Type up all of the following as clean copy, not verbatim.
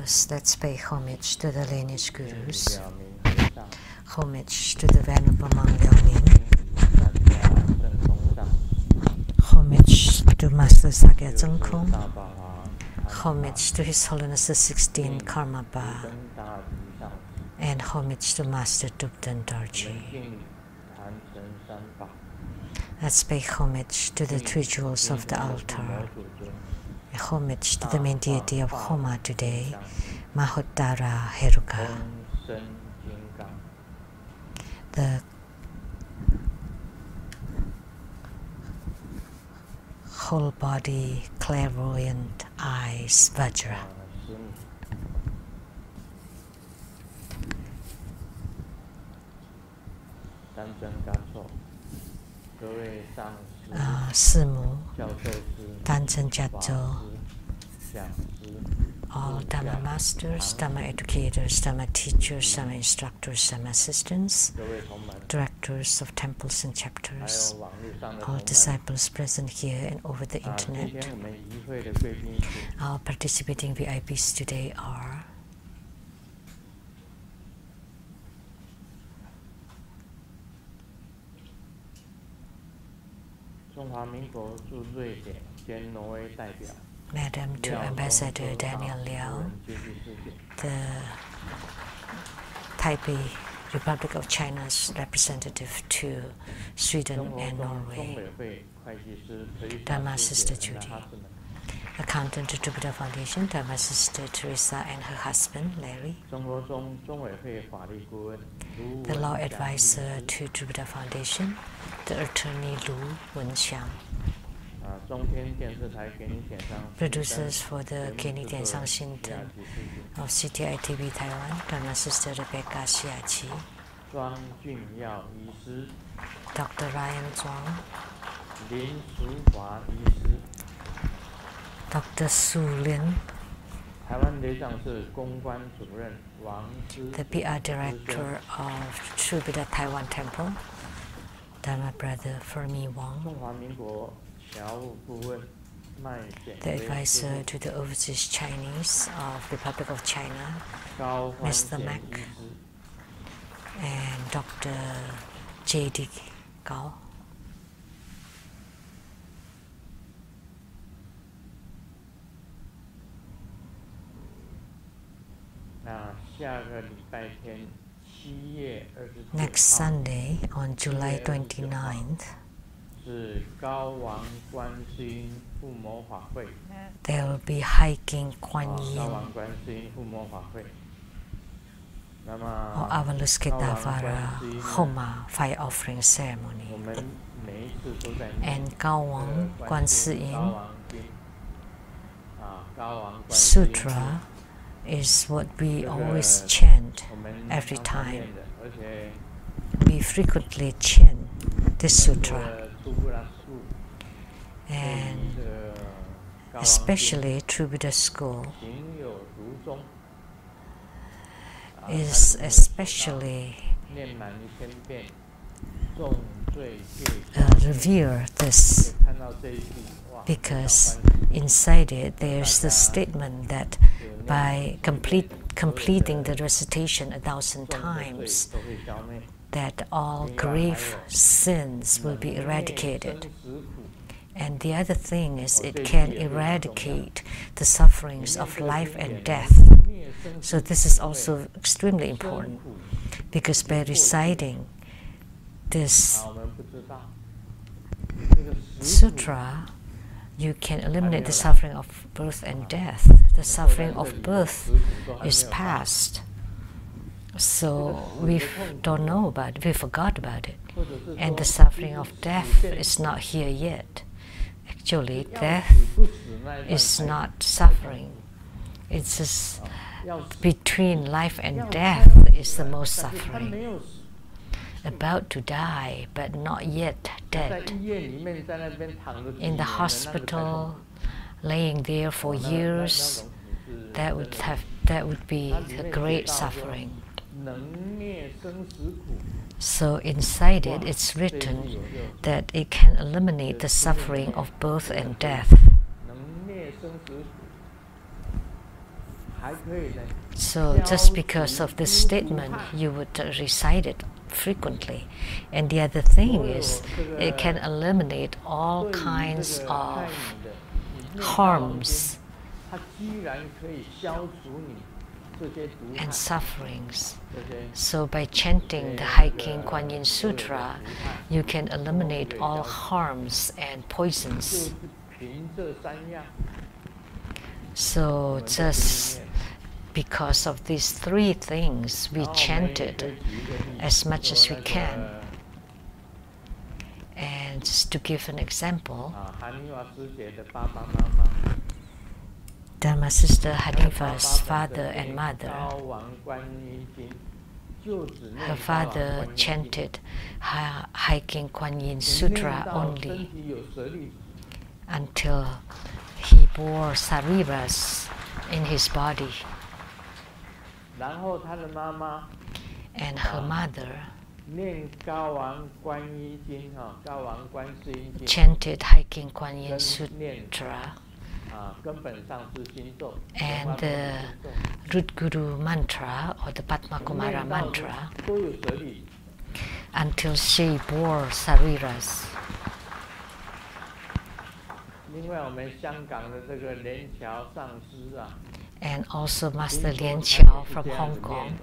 First, let's pay homage to the lineage gurus, homage to the Venerable Monk Liaoning, homage to Master Sakya Zengkung, homage to His Holiness the 16th Karma Ba, and homage to Master Tupten Dorji. Let's pay homage to the three jewels of the altar, a homage to the main deity of Homa today, Mahottara Heruka. The whole body clairvoyant eyes Vajra. Simu, Tanzhen Jatzo, all Dhamma masters, Dhamma educators, Dhamma teachers, Dhamma instructors, Dhamma assistants, directors of temples and chapters, all disciples present here and over the internet. Our participating VIPs today are Madam to Ambassador Daniel Liao, the Taipei Republic of China's representative to Sweden and Norway, Dharma Sister Judy, accountant to Jupiter Foundation, Dharma Sister Teresa and her husband Larry, the law advisor to Jupiter Foundation, the attorney Lu Wenxiang, producers for the Kenny Tiansang Shinton of CTI TV Taiwan, Dharma Sister Rebecca Xiaqi, Dr. Ryan Zhuang, Dr. Su Lin, the PR director of True Buddha Taiwan Temple, Dharma Brother Fermi Wang, the advisor to the overseas Chinese of Republic of China, Mr. Mac, and Dr. J.D. Gao. Next Sunday, on July 29th, there will be hiking Kuan Yin or Avaluskitavara Homa fire offering ceremony, and Gawang Guansiyin Sutra is what we always chant every time. We frequently chant this sutra, and especially True Buddha School is especially revere this, because inside it there's the statement that by completing the recitation 1,000 times, that all grave sins will be eradicated. And the other thing is it can eradicate the sufferings of life and death. So this is also extremely important, because by reciting this sutra, you can eliminate the suffering of birth and death. The suffering of birth is past, so we don't know about it, we forgot about it. And the suffering of death is not here yet. Actually, death is not suffering. It's just between life and death is the most suffering. About to die, but not yet dead. In the hospital, laying there for years, that would be a great suffering. So inside it, it's written that it can eliminate the suffering of birth and death. So just because of this statement, you would recite it frequently. And the other thing is, it can eliminate all kinds of harms and sufferings. So by chanting the Hiking Kuan Yin Sutra, you can eliminate all harms and poisons. So just because of these three things, we chanted as much as we can. And just to give an example, Dharma Sister Hanifa's father and mother, her father chanted Hiking Kuan Yin Sutra only until he bore sariras in his body. And her mother chanted Hiking Kuan Yin Sutra and the Root Guru mantra or the Padma Kumara mantra until she bore sariras. And also Master Lien Chiao from Hong Kong,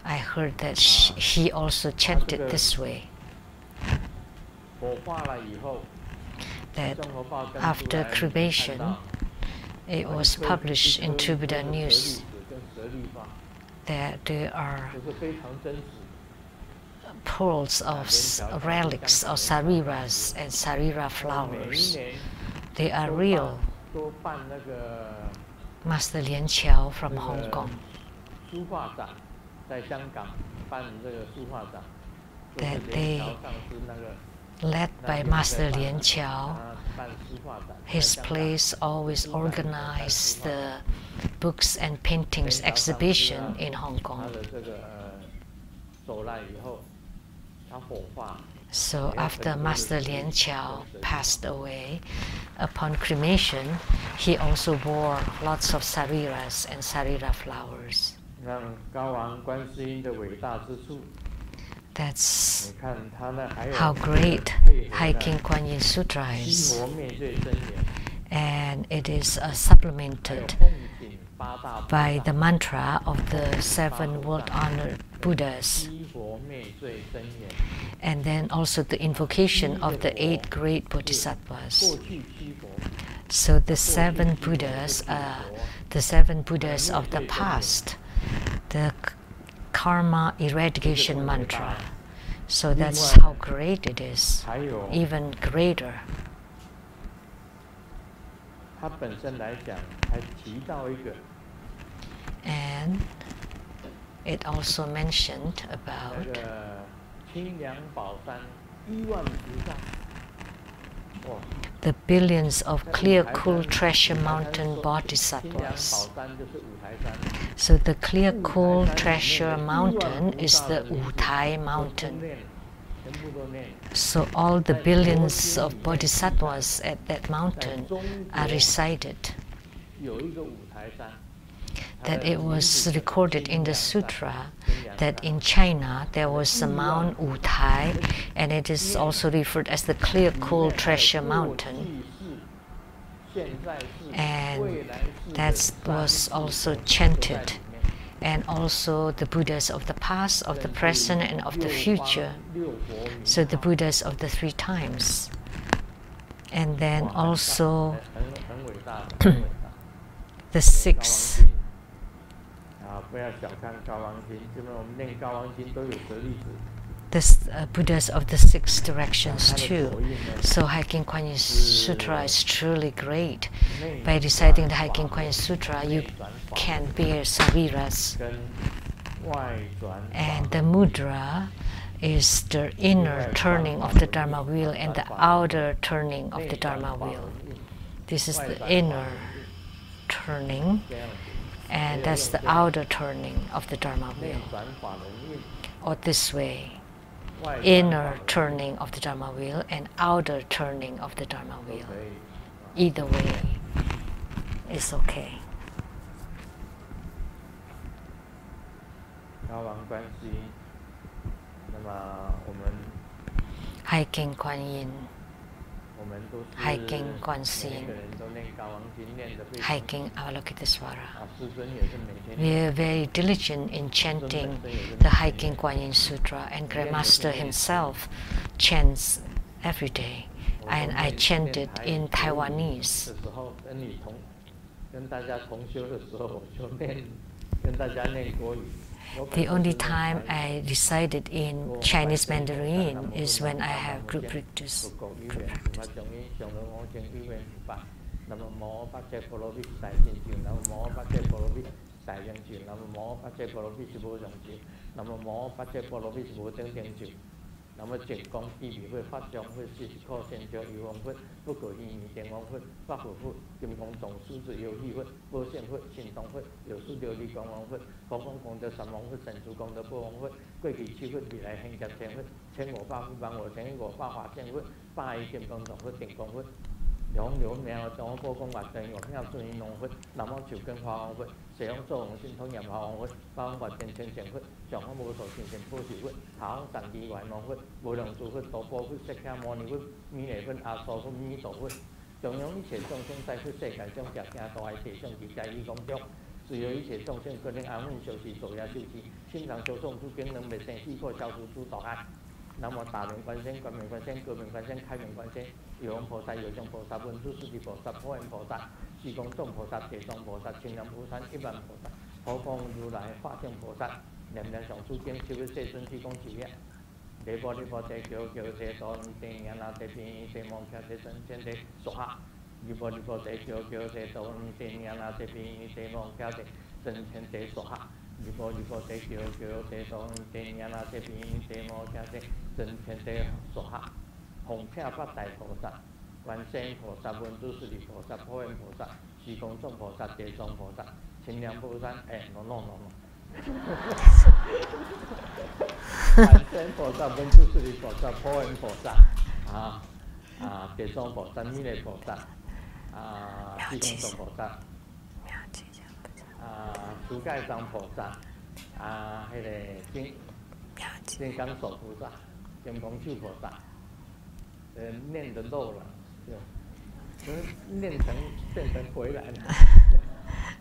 I heard that he also chanted this way. That after cremation, it was published in Buddha News that there are pearls of relics of sariras and sarira flowers. They are real. Master Lien Chiao from Hong Kong, that they, led by Master Lien Chiao, his place always organized the books and paintings exhibition in Hong Kong. So after Master Lien Chiao passed away, upon cremation, he also wore lots of sariras and sarira flowers. That's how great Hiking Kuan Yin Sutra is. And it is supplemented by the mantra of the 7 world-honored Buddhas. And then also the invocation of the 8 great Bodhisattvas. So the 7 Buddhas are the 7 Buddhas of the past, the karma eradication mantra. So that's how great it is, even greater. And it also mentioned about the billions of clear, cool treasure mountain bodhisattvas. So the clear, cool treasure mountain is the Wutai mountain. So all the billions of bodhisattvas at that mountain are recited. That it was recorded in the sutra that in China there was a Mount Wutai, and it is also referred as the clear, cool treasure mountain. And that was also chanted. And also the Buddhas of the past, of the present, and of the future. So the Buddhas of the 3 times. And then also the 6 Buddhas of the 6 directions too. So Hiking Kuan Yin Sutra is truly great. By reciting the Hiking Kuan Yin Sutra, you can bear sariras. And the mudra is the inner turning of the Dharma wheel and the outer turning of the Dharma wheel. This is the inner turning, and that's the outer turning of the Dharma wheel. Or this way. Inner turning of the Dharma wheel and outer turning of the Dharma wheel. Either way is okay. Hai Kinh Kuan Yin, Hai Kinh Kuan Sin, Hai Kinh Avalokitesvara. We are very diligent in chanting the Hai Kinh Kuan Yin Sutra, and Grandmaster himself chants every day, and I chant it in Taiwanese. The only time I recited in Chinese Mandarin is when I have group practice.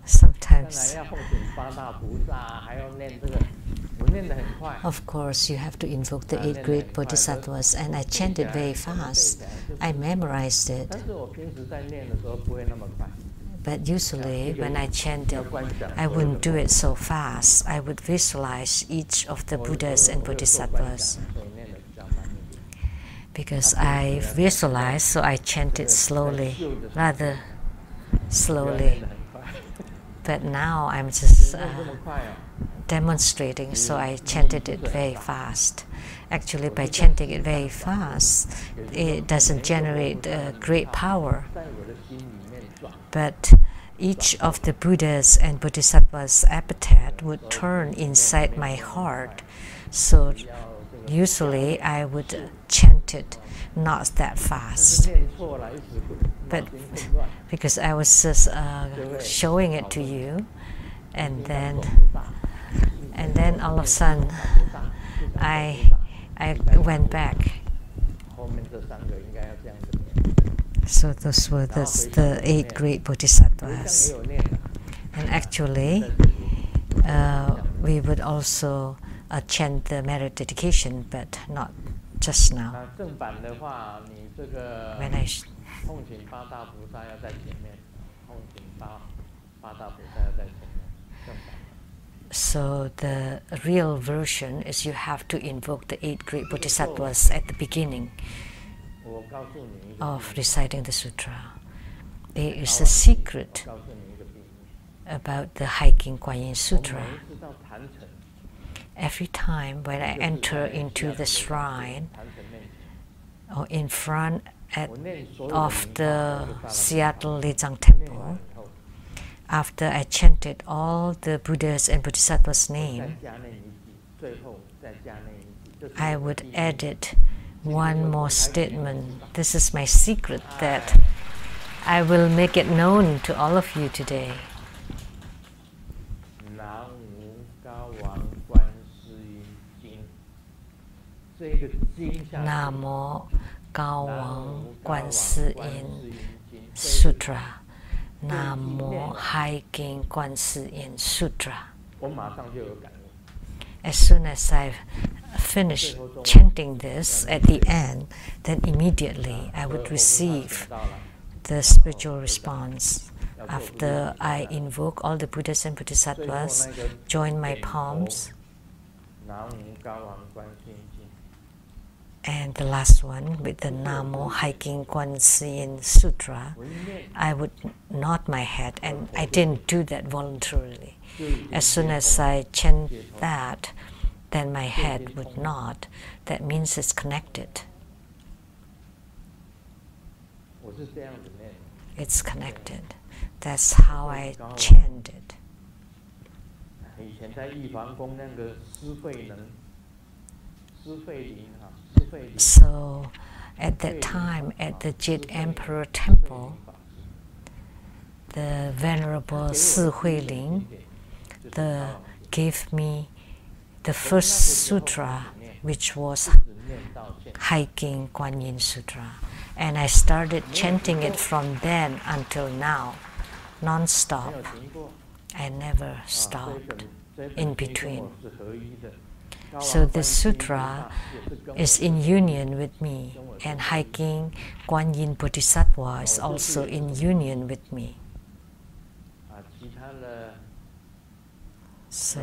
Sometimes, of course, you have to invoke the 8 great bodhisattvas, and I chant it very fast. I memorized it. But usually, when I chant it, I wouldn't do it so fast. I would visualize each of the Buddhas and Bodhisattvas. Because I visualize, so I chant it slowly, rather slowly. But now I'm just demonstrating, so I chanted it very fast. Actually, by chanting it very fast, it doesn't generate great power. But each of the Buddhas and Bodhisattvas' appetite would turn inside my heart. So usually I would chant it not that fast. But because I was just showing it to you, and then all of a sudden I went back. So those were the 8 great bodhisattvas. And actually, we would also chant the merit dedication, but not just now. When I So the real version is you have to invoke the 8 great bodhisattvas at the beginning of reciting the sutra. There is a secret about the Hai Kinh Kuan Yin Sutra. Every time when I enter into the shrine or in front of the Seattle Lezang Temple, after I chanted all the Buddhas and Bodhisattvas' name, I would edit one more statement. This is my secret that I will make it known to all of you today. Nam Mô Cao Wang Quan Sư Yin Sutra, Nam Mô Hai Kinh Quan Sư Yin Sutra. As soon as I finished chanting this at the end, then immediately I would receive the spiritual response. After I invoke all the Buddhas and Bodhisattvas, join my palms, and the last one with the Nam Mô Hai Kinh Quan Sư Yin Sutra, I would nod my head, and I didn't do that voluntarily. As soon as I chant that, then my head would nod. That means it's connected. It's connected. That's how I chanted. So, at that time, at the Jit Emperor Temple, the Venerable Si Huiling gave me the first sutra, which was Hai Kinh Quan Yin Sutra. And I started chanting it from then until now, non-stop. I never stopped in between. So this sutra is in union with me, and Hai Kinh Quan Yin Bodhisattva is also in union with me. So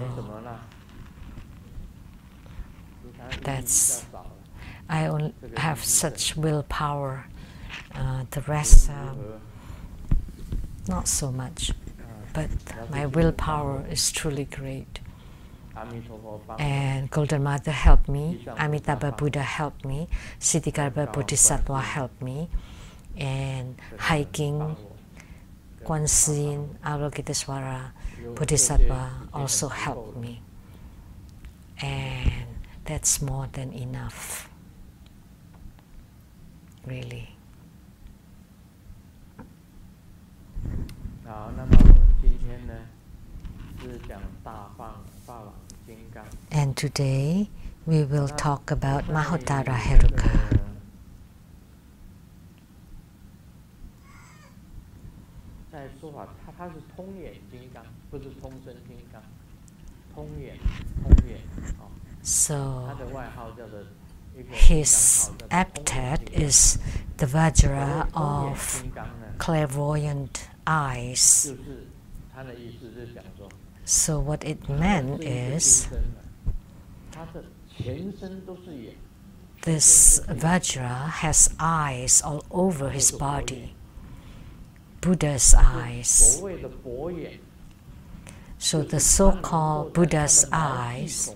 I only have such willpower. The rest, not so much. But my willpower is truly great. And Golden Mother helped me, Amitabha Buddha helped me, Siddhikarbha Bodhisattva helped me, and Hai Kinh Quan Sư Yin Avalokitesvara Bodhisattva also helped me. And that's more than enough, really. And today we will talk about Mahottara Heruka. So his epithet is the Vajra of clairvoyant eyes. So what it meant is, this Vajra has eyes all over his body, Buddha's eyes. So the so-called Buddha's eyes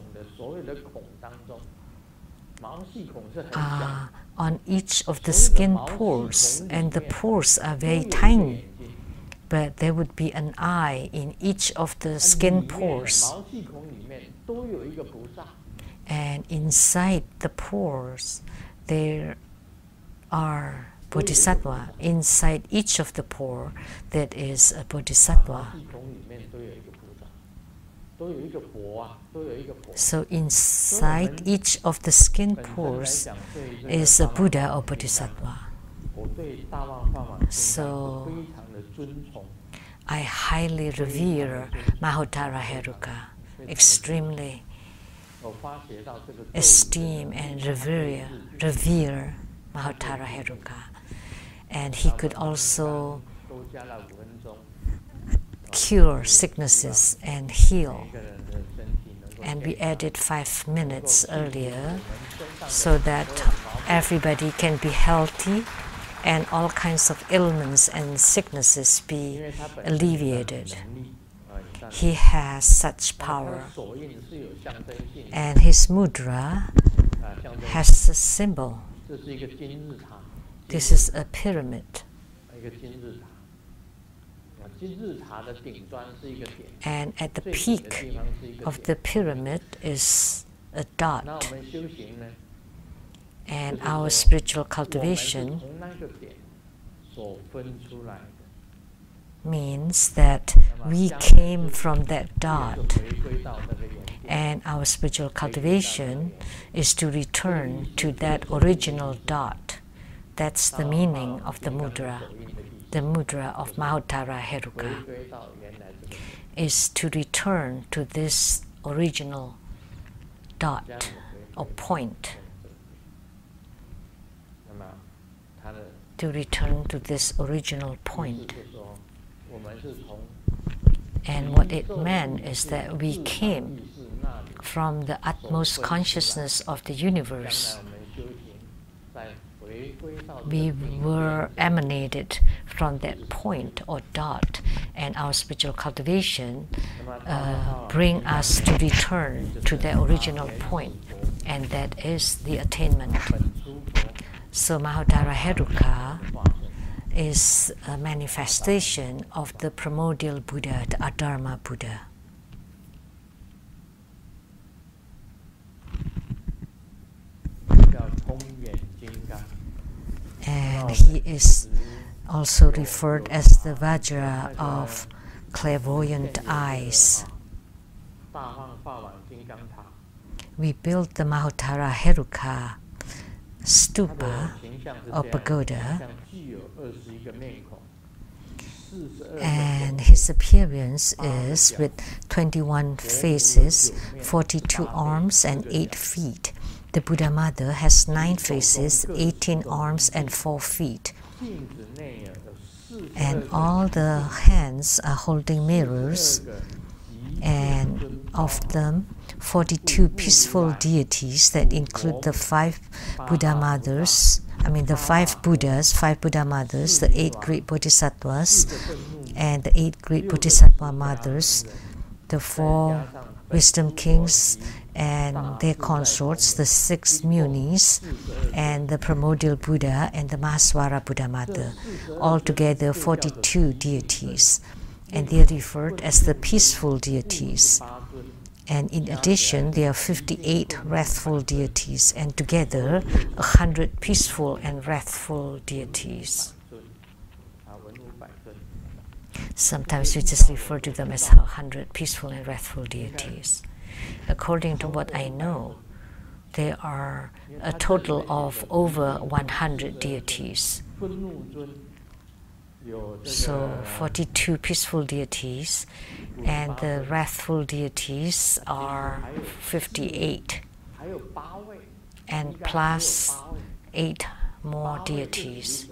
are on each of the skin pores, and the pores are very tiny, but there would be an eye in each of the skin pores. And inside the pores, there are bodhisattva. Inside each of the pore, that is a bodhisattva. So inside each of the skin pores is a Buddha or bodhisattva. So I highly revere Mahottara Heruka, extremely esteem and revere Mahottara Heruka. And he could also cure sicknesses and heal. And we added 5 minutes earlier so that everybody can be healthy and all kinds of ailments and sicknesses be alleviated. He has such power. And his mudra has a symbol. This is a pyramid. And at the peak of the pyramid is a dot. And our spiritual cultivation means that we came from that dot, and our spiritual cultivation is to return to that original dot. That's the meaning of the mudra. The mudra of Mahottara Heruka is to return to this original dot or point. To return to this original point. And what it meant is that we came from the utmost consciousness of the universe. We were emanated from that point or dot, and our spiritual cultivation bring us to return to the original point, and that is the attainment. So Mahottara Heruka is a manifestation of the primordial Buddha, the Adharma Buddha. And he is also referred as the Vajra of clairvoyant eyes. We built the Mahottara Heruka stupa or pagoda, and his appearance is with 21 faces, 42 arms and 8 feet. The Buddha Mother has 9 faces, 18 arms and 4 feet. And all the hands are holding mirrors, and of them 42 peaceful deities that include the 5 Buddha Mothers, the 5 Buddhas, 5 Buddha Mothers, the 8 great Bodhisattvas, and the 8 great Bodhisattva Mothers, the 4 Wisdom Kings and their consorts, the 6 Munis, and the Primordial Buddha and the Mahaswara Buddha Mother, altogether 42 deities, and they are referred as the peaceful deities. And in addition, there are 58 wrathful deities, and together 100 peaceful and wrathful deities. Sometimes we just refer to them as 100 peaceful and wrathful deities. According to what I know, there are a total of over 100 deities. So 42 peaceful deities, and the wrathful deities are 58, and plus 8 more deities.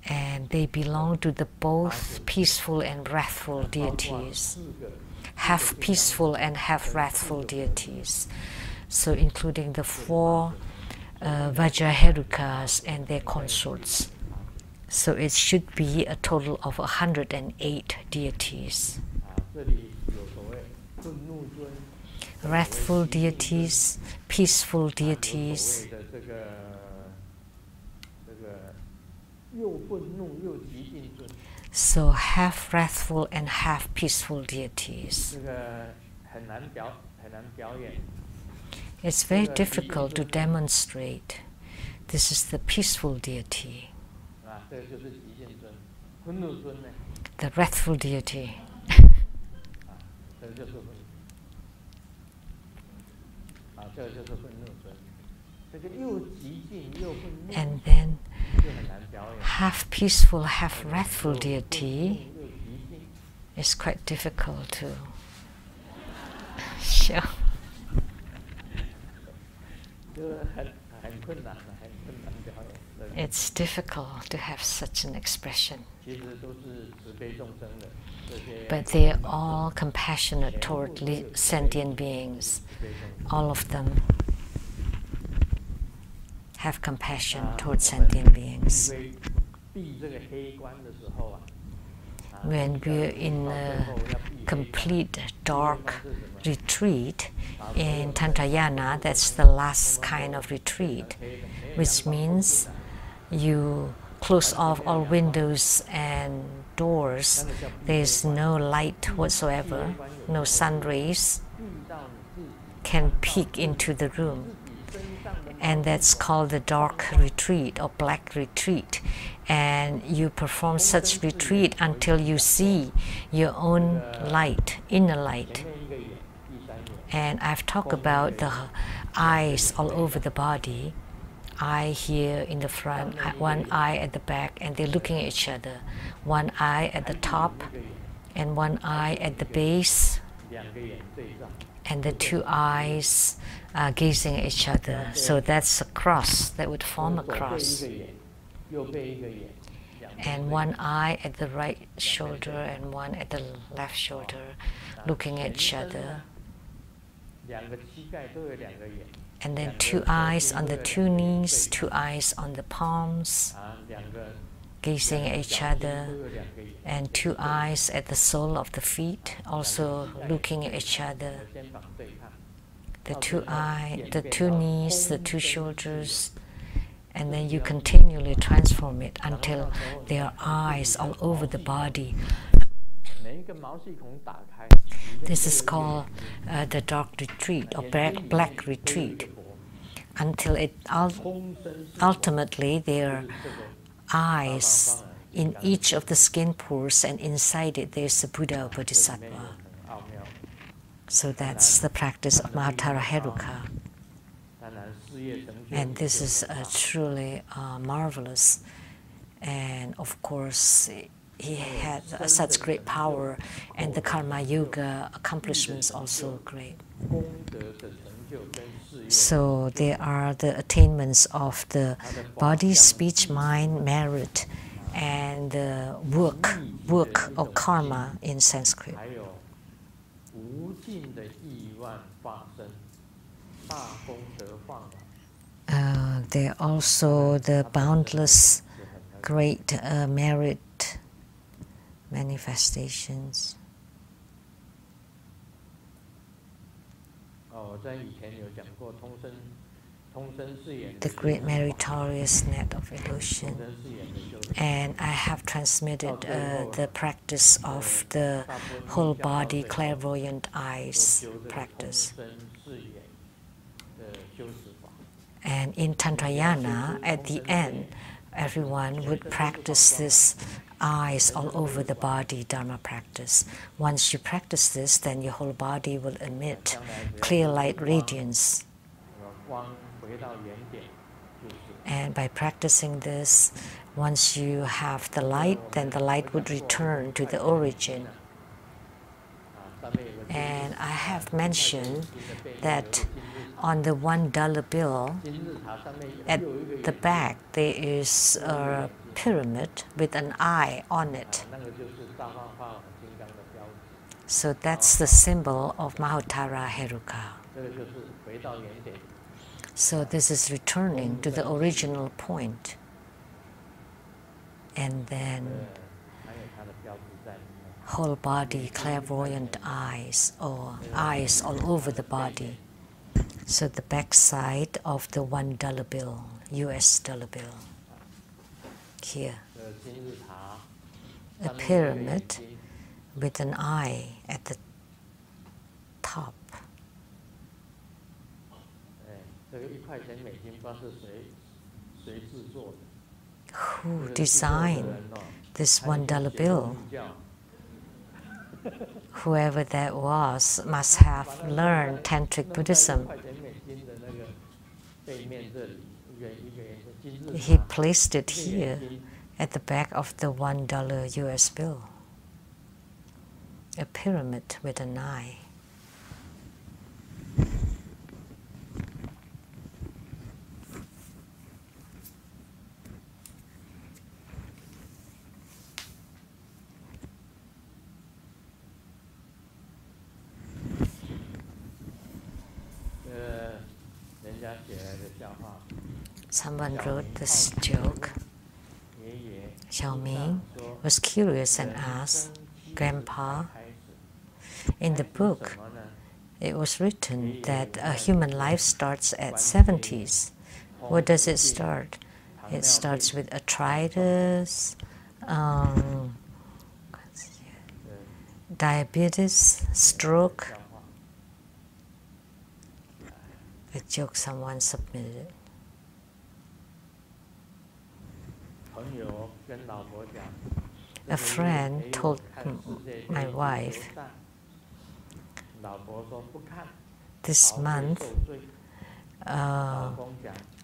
And they belong to the both peaceful and wrathful deities, half peaceful and half wrathful deities. So including the 4 Vajraherukas and their consorts. So it should be a total of 108 deities. Wrathful deities, peaceful deities, so half wrathful and half peaceful deities. It's very difficult to demonstrate. This is the peaceful deity. The wrathful deity. And then half peaceful, half wrathful deity is quite difficult to show. It's difficult to have such an expression. But they're all compassionate toward sentient beings. All of them have compassion towards sentient beings. When we're in a complete dark retreat in Tantrayana, that's the last kind of retreat, which means you close off all windows and doors. There's no light whatsoever, no sun rays can peek into the room. and that's called the dark retreat or black retreat. And you perform such retreat until you see your own light, inner light. And I've talked about the eyes all over the body. Eye here in the front, one eye at the back, and they're looking at each other. One eye at the top, and one eye at the base, and the two eyes are gazing at each other. So that's a cross, that would form a cross. And one eye at the right shoulder and one at the left shoulder, looking at each other. And then two eyes on the two knees, two eyes on the palms, gazing at each other, and two eyes at the sole of the feet, also looking at each other. The two knees, the two shoulders, and then you continually transform it until there are eyes all over the body. This is called the dark retreat or black retreat, until it ultimately there are eyes in each of the skin pores, and inside it there's a Buddha or Bodhisattva. So that's the practice of Mahatara Heruka. And this is truly marvelous. And of course, he had such great power, and the Karma Yoga accomplishments also great. So there are the attainments of the body, speech, mind, merit, and the work or karma in Sanskrit. There are also the boundless great merit manifestations. The great meritorious net of illusion. And I have transmitted the practice of the whole body clairvoyant eyes practice. And in Tantrayana, at the end, everyone would practice this eyes all over the body Dharma practice. Once you practice this, then your whole body will emit clear light radiance. And by practicing this, once you have the light, then the light would return to the origin. And I have mentioned that on the $1 bill, at the back, there is a pyramid with an eye on it. So that's the symbol of Mahatara Heruka. So this is returning to the original point. And then whole body clairvoyant eyes, or eyes all over the body. So the back side of the $1 bill, US dollar bill. Here, a pyramid with an eye at the top. Who designed this $1 bill? Whoever that was must have learned Tantric Buddhism. He placed it here at the back of the $1 US bill. A pyramid with an eye. Someone wrote this joke. Xiao Ming was curious and asked, "Grandpa, in the book, it was written that a human life starts at 70s. Where does it start? It starts with arthritis, diabetes, stroke." A joke someone submitted. A friend told my wife, this month,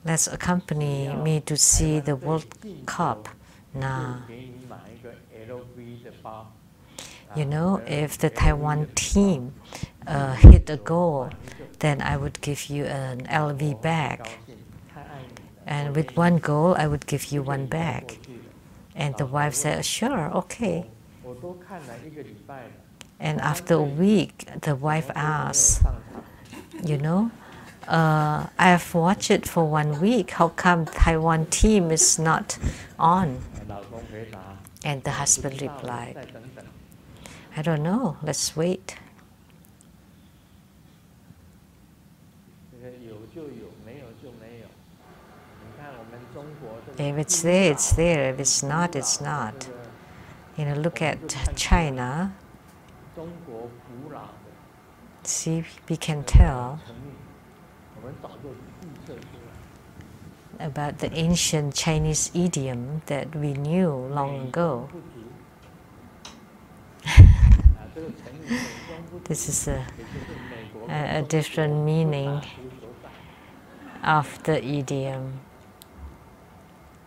let's accompany me to see the World Cup now. You know, if the Taiwan team hit a goal, then I would give you an LV bag. And with one goal, I would give you one bag. And the wife said, sure, okay. And after a week, the wife asked, you know, I've watched it for 1 week. How come Taiwan team is not on? And the husband replied, I don't know, let's wait. If it's there, it's there. If it's not, it's not. You know, look at China. See, we can tell about the ancient Chinese idiom that we knew long ago. This is a different meaning of the idiom,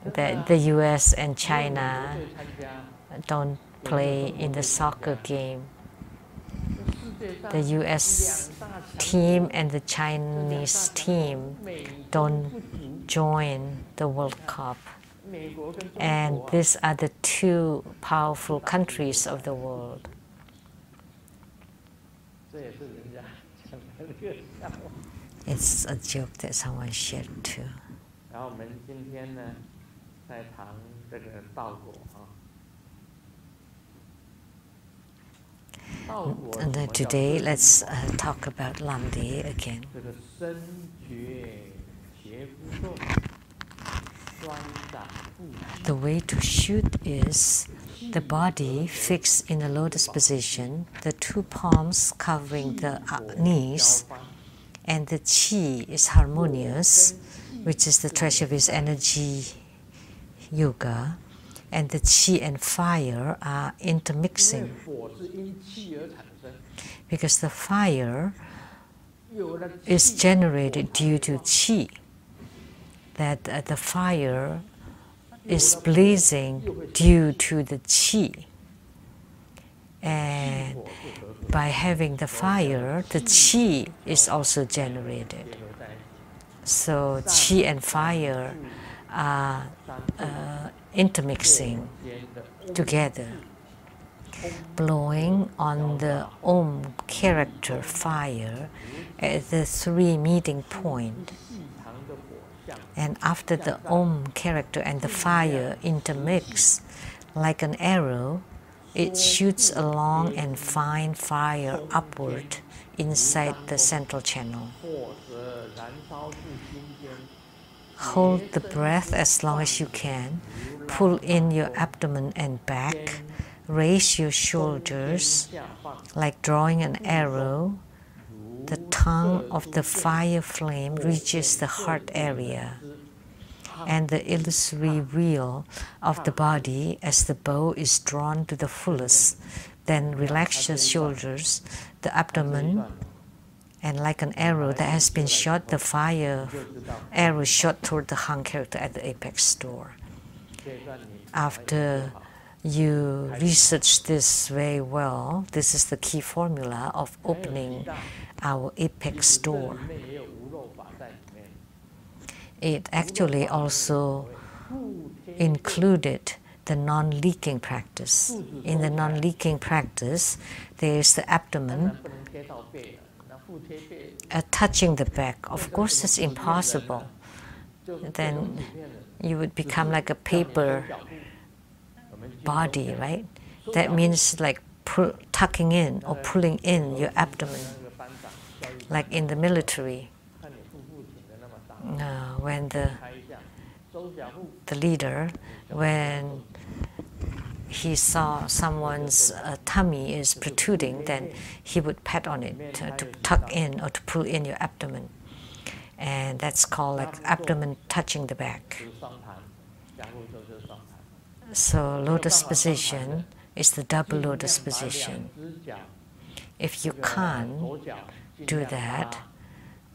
that the US and China don't play in the soccer game. The US team and the Chinese team don't join the World Cup. And these are the two powerful countries of the world. It's a joke that someone shared too. And then today, let's talk about Lamdre again. The way to shoot is the body fixed in a lotus position, the two palms covering the knees, and the chi is harmonious, which is the Treasury's energy yoga, and the chi and fire are intermixing. Because the fire is generated due to chi, that the fire is blazing due to the chi. And by having the fire, the chi is also generated. So chi and fire are intermixing together, blowing on the Om character fire at the three meeting point. And after the Om character and the fire intermix, like an arrow, it shoots a long and fine fire upward inside the central channel. Hold the breath as long as you can. Pull in your abdomen and back. Raise your shoulders like drawing an arrow. The tongue of the fire flame reaches the heart area, and the illusory wheel of the body as the bow is drawn to the fullest. Then relax your shoulders, the abdomen, and like an arrow that has been shot, the fire arrow shot toward the hung character at the apex door. After you research this very well, this is the key formula of opening our apex door. It actually also included the non-leaking practice. In the non-leaking practice, there is the abdomen touching the back. Of course, it's impossible. Then you would become like a paper body, right? That means like tucking in or pulling in your abdomen, like in the military. When the leader, when he saw someone's tummy is protruding, then he would pat on it to tuck in or to pull in your abdomen. And that's called like abdomen touching the back. So lotus position is the double lotus position. If you can't do that,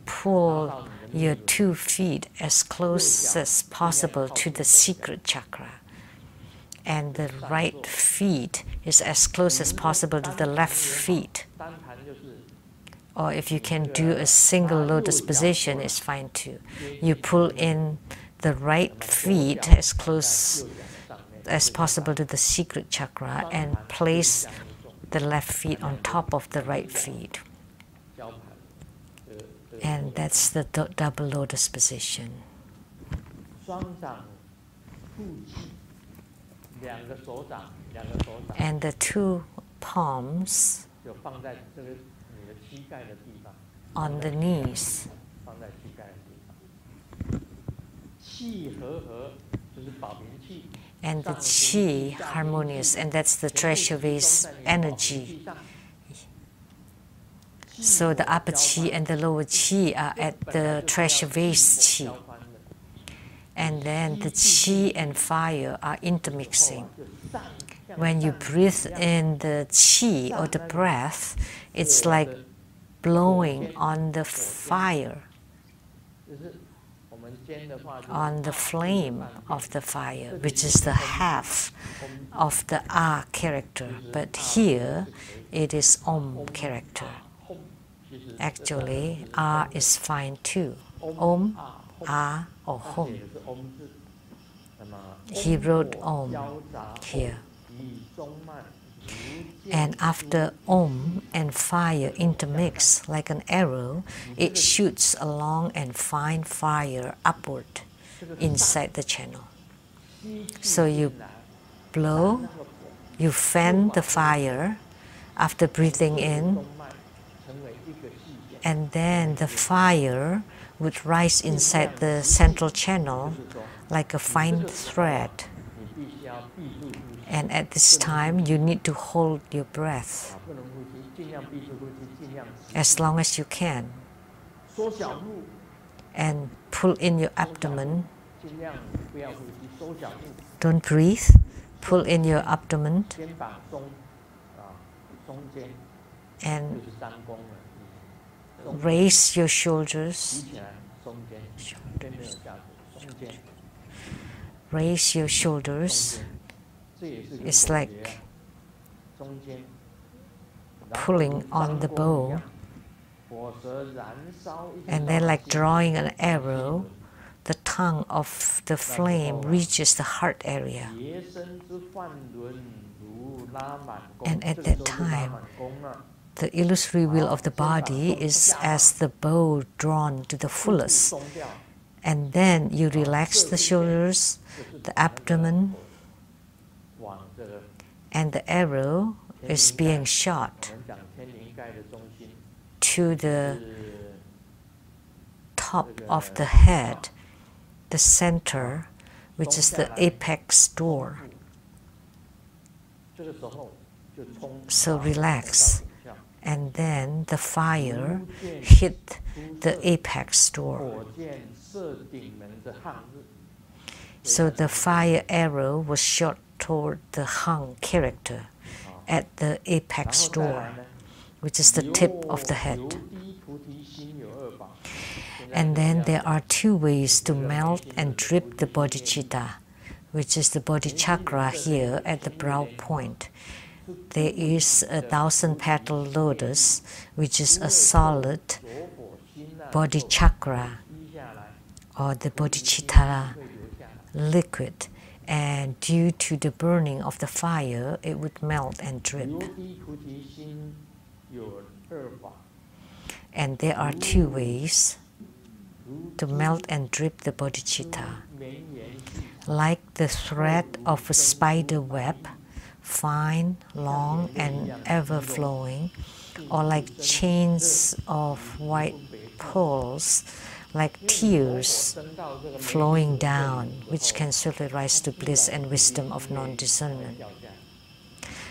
pull your 2 feet as close as possible to the secret chakra. And the right feet is as close as possible to the left feet. Or if you can do a single lotus position, it's fine too. You pull in the right feet as close as possible to the secret chakra and place the left feet on top of the right feet. And that's the double lotus position. And the 2 palms on the knees. And the qi harmonious, and that's the treasure vase energy. So the upper qi and the lower qi are at the treasure vase qi. And then the qi and fire are intermixing. When you breathe in the qi or the breath, it's like blowing on the fire, on the flame of the fire, which is the half of the A character. But here, it is Om character. Actually, A is fine too. Om, A, or Hum. He wrote Om here. And after Om and fire intermix like an arrow, it shoots along and finds fire upward inside the channel. So you blow, you fan the fire after breathing in, and then the fire would rise inside the central channel like a fine thread. And at this time, you need to hold your breath as long as you can. And pull in your abdomen. Don't breathe. Pull in your abdomen. And raise your shoulders. Raise your shoulders. It's like pulling on the bow, and then like drawing an arrow, the tongue of the flame reaches the heart area. And at that time, the illusory will of the body is as the bow drawn to the fullest. And then you relax the shoulders, the abdomen, and the arrow is being shot to the top of the head, the center, which is the apex door. So relax, and then the fire hit the apex door. So the fire arrow was shot toward the Hung character at the apex door, which is the tip of the head. And then there are 2 ways to melt and drip the bodhicitta, which is the bodhichakra here at the brow point. There is a 1,000-petal lotus, which is a solid bodhichakra, or the bodhicitta liquid. And due to the burning of the fire, it would melt and drip. And there are 2 ways to melt and drip the bodhicitta. Like the thread of a spider web, fine, long, and ever-flowing, or like chains of white pearls, like tears flowing down, which can certainly rise to bliss and wisdom of non-discernment.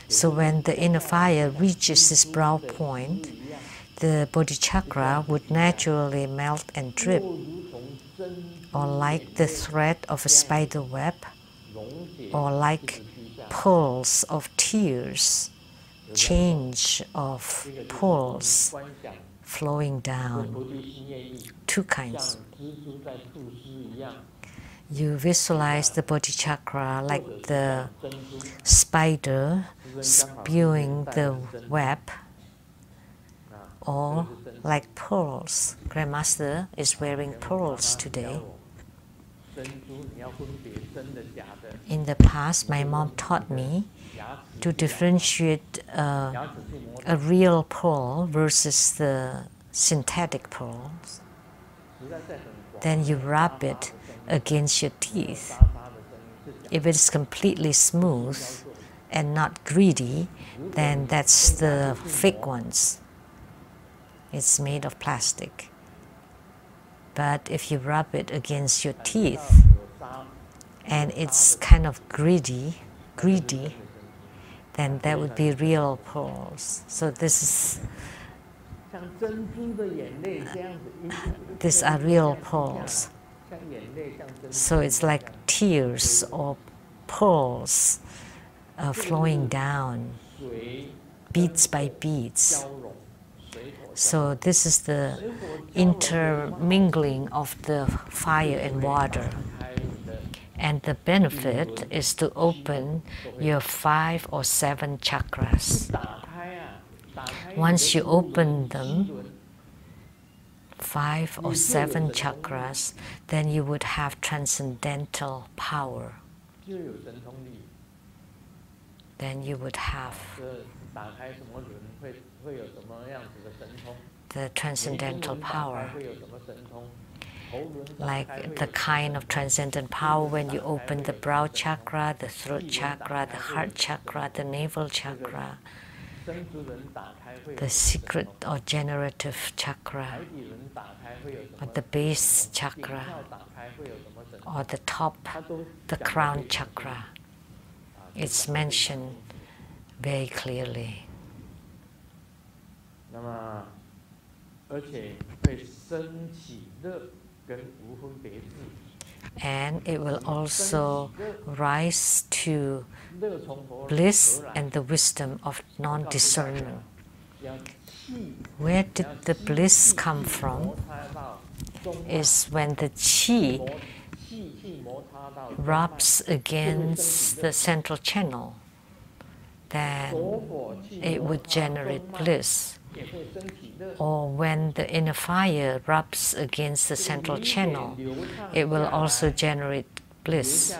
So when the inner fire reaches this brow point, the bodhichakra would naturally melt and drip, or like the thread of a spider web, or like pools of tears, change of pools flowing down. Two kinds. You visualize the bodhichakra like the spider spewing the web, or like pearls. Grandmaster is wearing pearls today. In the past, my mom taught me to differentiate a real pearl versus the synthetic pearls. Then you rub it against your teeth. If it's completely smooth and not gritty, then that's the fake ones. It's made of plastic. But if you rub it against your teeth and it's kind of greedy, then that would be real pearls. So these are real pearls. So it's like tears or pearls flowing down, beads by beads. So this is the intermingling of the fire and water. And the benefit is to open your 5 or 7 chakras. Once you open them, 5 or 7 chakras, then you would have transcendental power. Then you would have the transcendental power. Like the kind of transcendent power when you open the brow chakra, the throat chakra, the heart chakra, the navel chakra, the secret or generative chakra, or the base chakra, or the top, the crown chakra. It's mentioned very clearly. And it will also rise to bliss and the wisdom of non-discernment. Where did the bliss come from? Is when the qi rubs against the central channel, then it would generate bliss. Or when the inner fire rubs against the central channel, it will also generate bliss.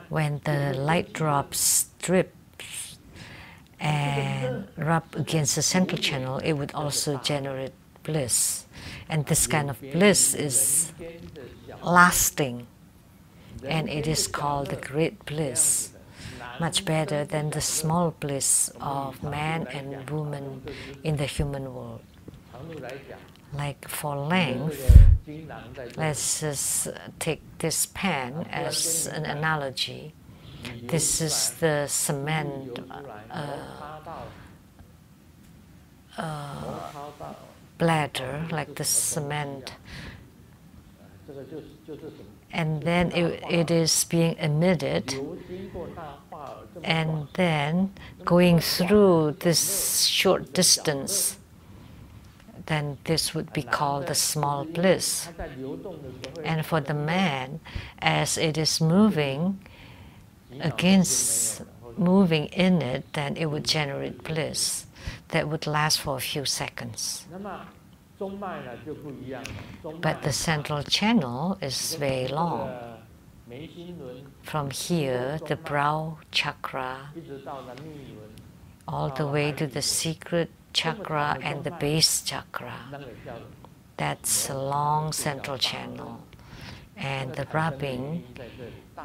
When the light drops drip and rub against the central channel, it would also generate bliss. And this kind of bliss is lasting, and it is called the great bliss. Much better than the small bliss of man and woman in the human world. Like for length, let's just take this pen as an analogy. This is the cement bladder, like the cement, and then it is being emitted, and then going through this short distance, then this would be called the small bliss. And for the man, as it is moving in it, then it would generate bliss that would last for a few seconds. But the central channel is very long. From here, the brow chakra, all the way to the secret chakra and the base chakra. That's a long central channel. And the rubbing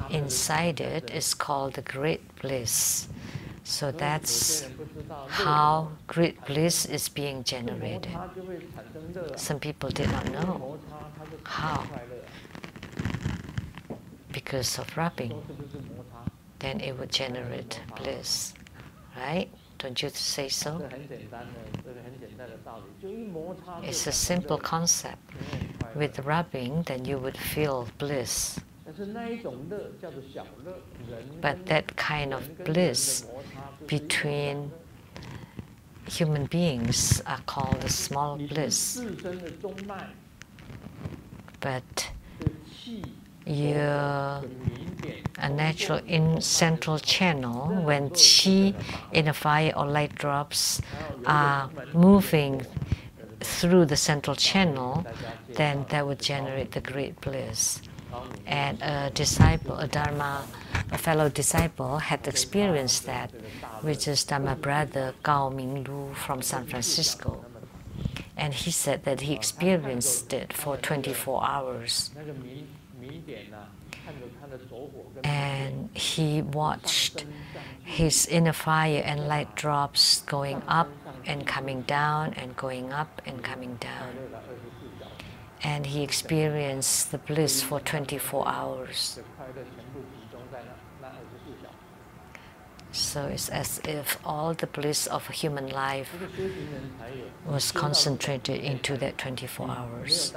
inside it is called the great bliss. So that's how great bliss is being generated. Some people did not know how. Because of rubbing, then it would generate bliss, right? Don't you say so? It's a simple concept. With rubbing, then you would feel bliss. But that kind of bliss between human beings are called the small bliss. But your natural central channel, when qi in a fire or light drops are moving through the central channel, then that would generate the great bliss. And a disciple, a fellow disciple had experienced that, which is Dharma brother Gao Minglu from San Francisco. And he said that he experienced it for 24 hours. And he watched his inner fire and light drops going up and coming down and going up and coming down. And he experienced the bliss for 24 hours. So it's as if all the bliss of human life was concentrated into that 24 hours.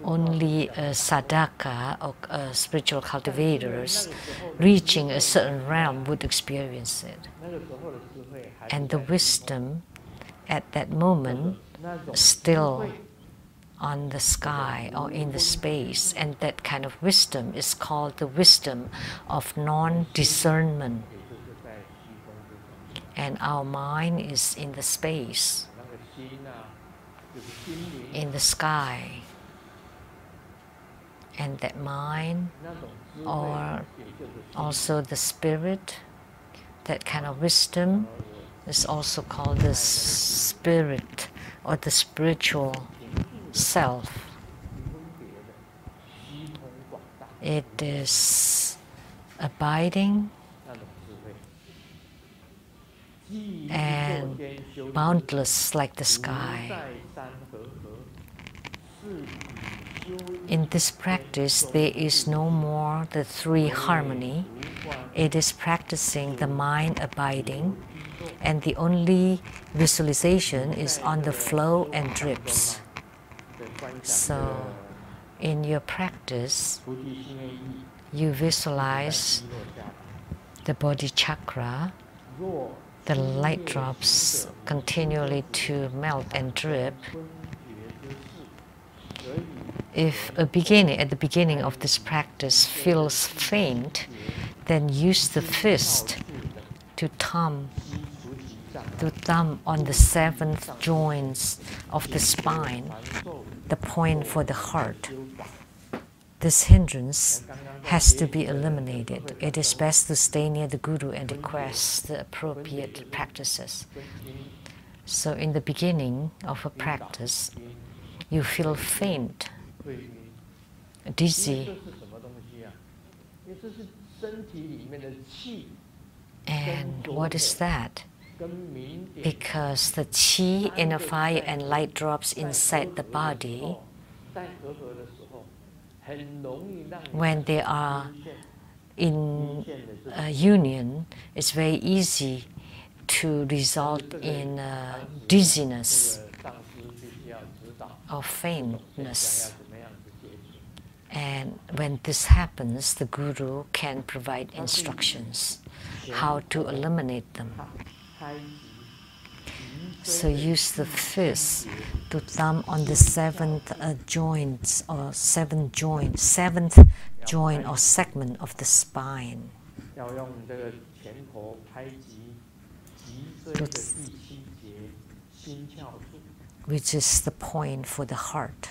Only sadhaka or spiritual cultivators reaching a certain realm would experience it. And the wisdom at that moment still on the sky or in the space, and that kind of wisdom is called the wisdom of non-discernment. And our mind is in the space, in the sky. And that mind, or also the spirit, that kind of wisdom is also called the spirit or the spiritual self. It is abiding and boundless like the sky. In this practice, there is no more the three harmony. It is practicing the mind abiding, and the only visualization is on the flow and drips. So, in your practice, you visualize the body chakra, the light drops continually to melt and drip. If at the beginning of this practice feels faint, then use the fist to thumb on the 7th joints of the spine, the point for the heart. This hindrance has to be eliminated. It is best to stay near the Guru and request the appropriate practices. So in the beginning of a practice, you feel faint, dizzy, and what is that? Because the qi, inner fire, and light drops inside the body, when they are in union, it's very easy to result in dizziness or faintness. And when this happens, the Guru can provide instructions how to eliminate them. So use the fist to thumb on the 7th joints or 7th joint or segment of the spine. Which is the point for the heart.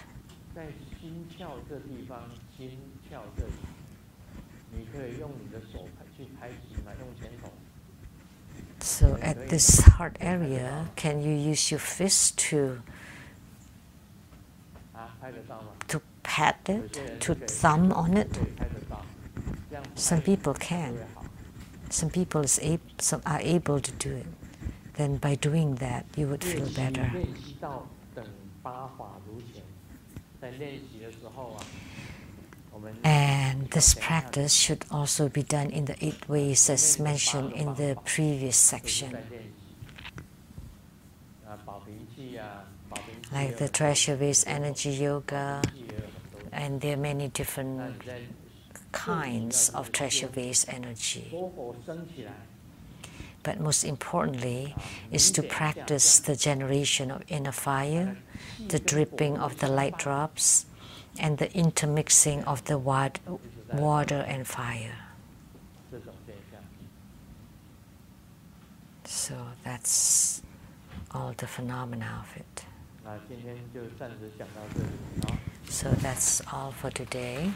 So at this heart area, can you use your fist to pat it, to thumb on it? Some people can. Some people are able to do it. Then by doing that, you would feel better. And this practice should also be done in the 8 ways as mentioned in the previous section. Like the treasure-based energy yoga, and there are many different kinds of treasure-based energy. But most importantly is to practice the generation of inner fire, the dripping of the light drops, and the intermixing of the water and fire. So that's all the phenomena of it. So that's all for today.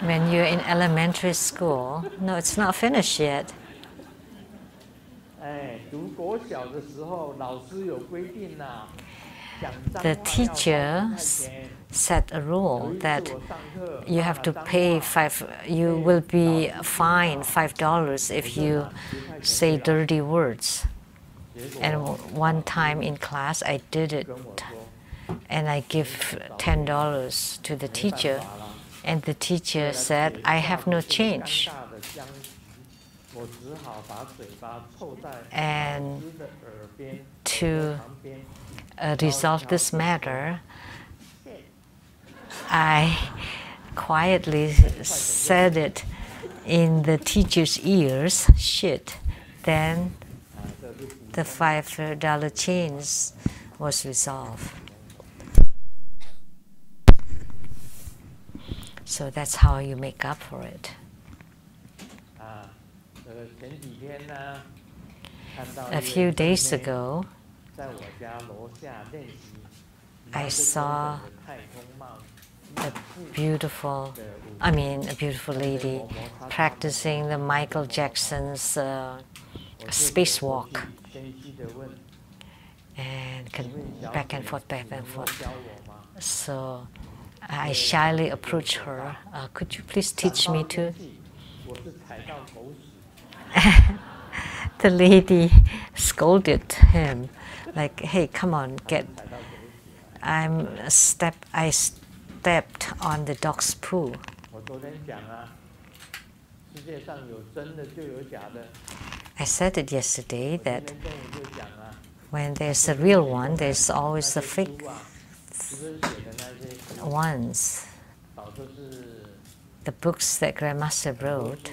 When you're in elementary school, no, it's not finished yet. The teacher set a rule that you have to pay you will be fined $5 if you say dirty words. And one time in class I did it, and I give $10 to the teacher, and the teacher said, I have no change. And to resolve this matter, I quietly said it in the teacher's ears, shit. Then the $5 change was resolved. So that's how you make up for it. A few days ago, I saw a beautiful lady practicing the Michael Jackson's spacewalk, and back and forth, back and forth. So I shyly approached her. Could you please teach me to? The lady scolded him, like, "Hey, come on, get." I stepped on the dog's poo. I said it yesterday that when there's a real one, there's always a fake ones. The books that Grandmaster wrote,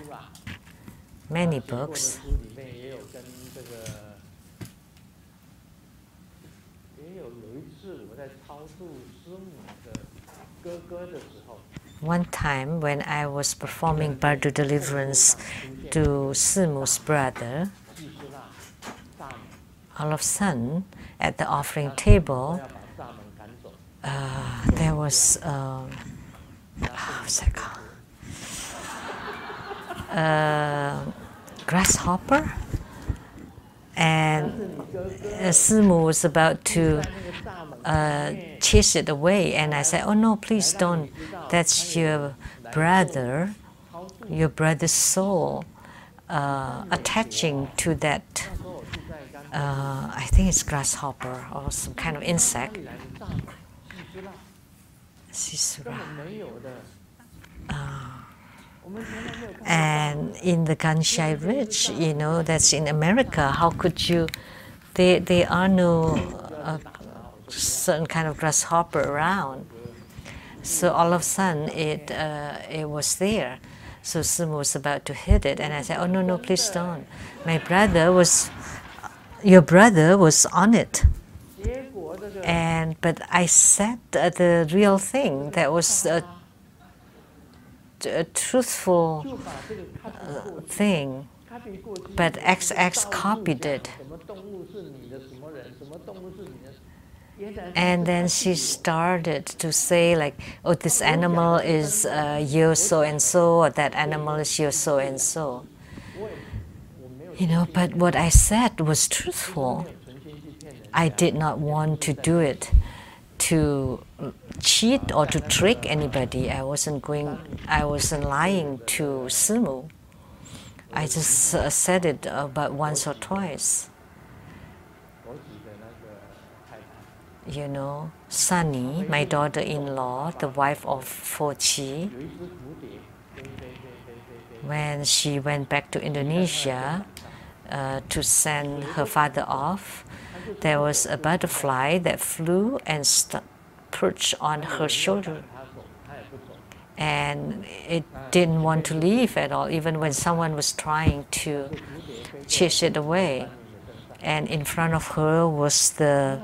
many books, one time when I was performing Bardo deliverance to Simu's brother, all of a sudden at the offering table there was what's that called? Grasshopper, and Simu was about to chase it away, and I said, "Oh no, please don't. That's your brother's soul attaching to that. I think it's grasshopper or some kind of insect." And in the Ganshai Ridge, that's in America, how could you? There are no certain kind of grasshopper around. So all of a sudden, it was there. So Simu was about to hit it, and I said, "Oh no, please don't. Your brother was on it." But I said the real thing. That was a truthful thing, but XX copied it. And then she started to say, like, "Oh, this animal is your so-and-so, or that animal is your so-and-so." But what I said was truthful. I did not want to do it to cheat or to trick anybody. I wasn't lying to Simu. I just said it about once or twice. Sunny, my daughter-in-law, the wife of Fo Chi, when she went back to Indonesia to send her father off, there was a butterfly that flew and perched on her shoulder. And it didn't want to leave at all, even when someone was trying to chase it away. And in front of her was the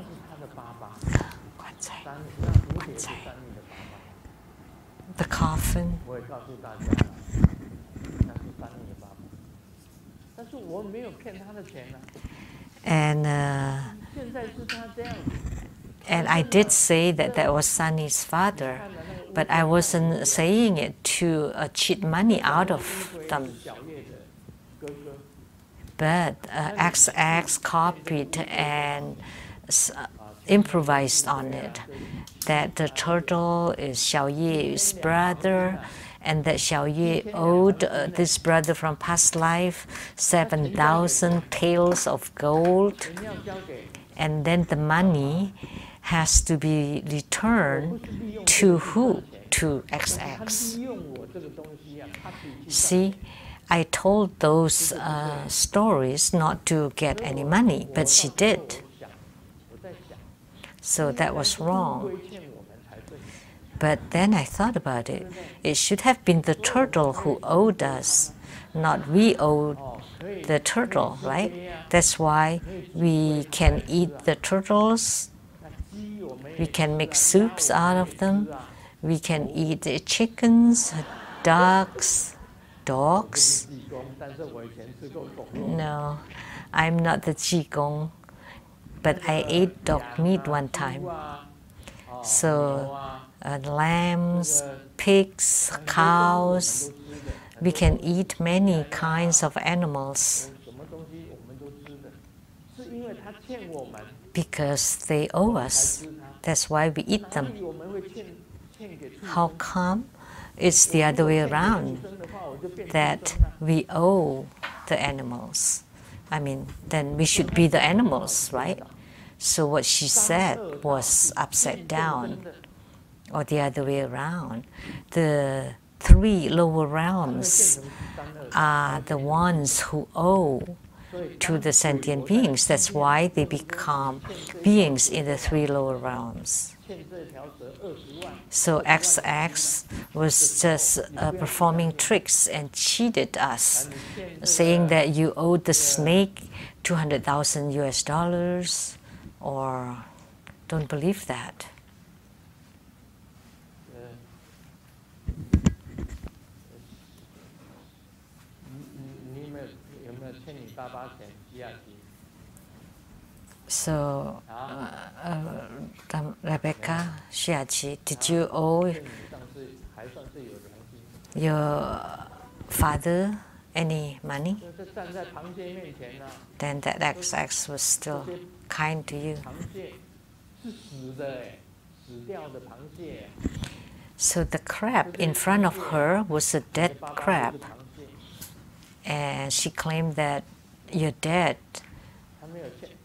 coffin. And I did say that that was Sunny's father, but I wasn't saying it to cheat money out of them. But XX copied and improvised on it, that the turtle is Xiao Ye's brother, and that Xiao Ye owed this brother from past life 7,000 taels of gold, and then the money has to be returned to who? To XX. See, I told those stories not to get any money, but she did. So that was wrong. But then I thought about it. It should have been the turtle who owed us, not we owed the turtle, right? That's why we can eat the turtles. We can make soups out of them. We can eat the chickens, ducks, dogs. No, I'm not the Qigong, but I ate dog meat one time. So lambs, pigs, cows, we can eat many kinds of animals because they owe us. That's why we eat them. How come? It's the other way around, that we owe the animals. I mean, then we should be the animals, right? So what she said was upside down, or the other way around. The three lower realms are the ones who owe to the sentient beings. That's why they become beings in the three lower realms. So XX was just performing tricks and cheated us, saying that you owed the snake $200,000 or don't believe that. So, Rebecca, Shiachi, did you owe your father any money? Then that XX was still kind to you. So the crab in front of her was a dead crab. And she claimed that your dad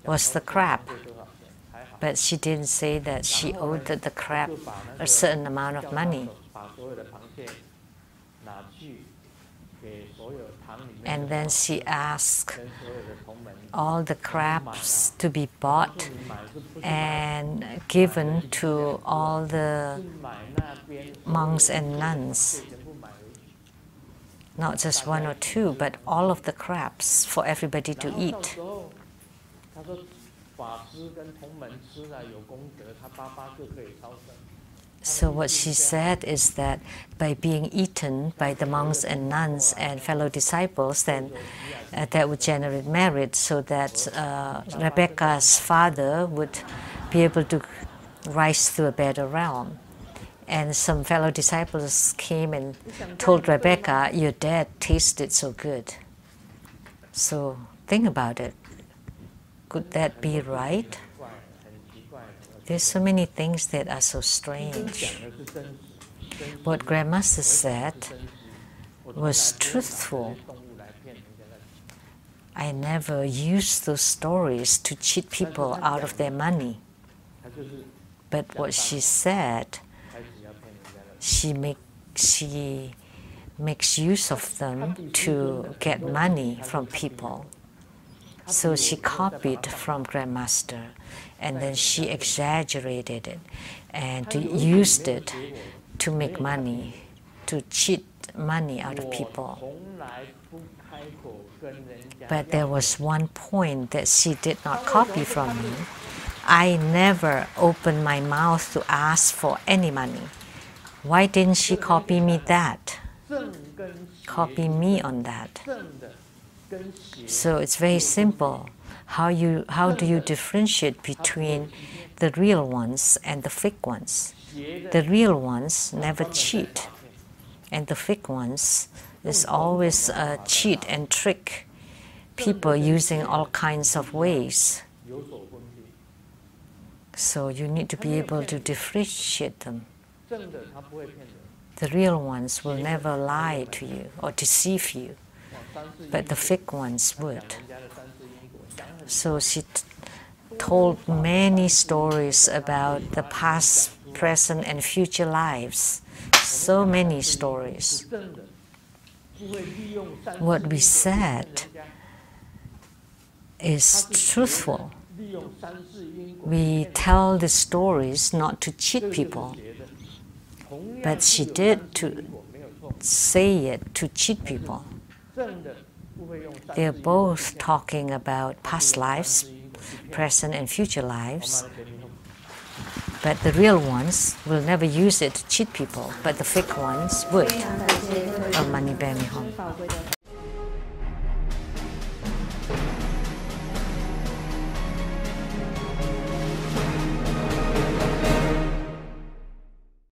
was the crab. But she didn't say that she owed the crab a certain amount of money. And then she asked all the crabs to be bought and given to all the monks and nuns. Not just one or two, but all of the crabs for everybody to eat. So what she said is that by being eaten by the monks and nuns and fellow disciples, then that would generate merit, so that Rebecca's father would be able to rise to a better realm. And some fellow disciples came and told Rebecca, your dad tasted so good. So think about it. Could that be right? There's so many things that are so strange. What Grandmaster said was truthful. I never used those stories to cheat people out of their money. But what she said, she makes use of them to get money from people. So she copied from Grandmaster, and then she exaggerated it and used it to make money, to cheat money out of people. But there was one point that she did not copy from me. I never opened my mouth to ask for any money. Why didn't she copy me that? Copy me on that. So it's very simple. How do you differentiate between the real ones and the fake ones? The real ones never cheat, and the fake ones is always cheat and trick people using all kinds of ways. So you need to be able to differentiate them. The real ones will never lie to you or deceive you, but the fake ones would. So she told many stories about the past, present, and future lives. So many stories. What we said is truthful. We tell the stories not to cheat people, but she did to say it to cheat people. They're both talking about past lives, present and future lives, but the real ones will never use it to cheat people, but the fake ones would. Money bear me home.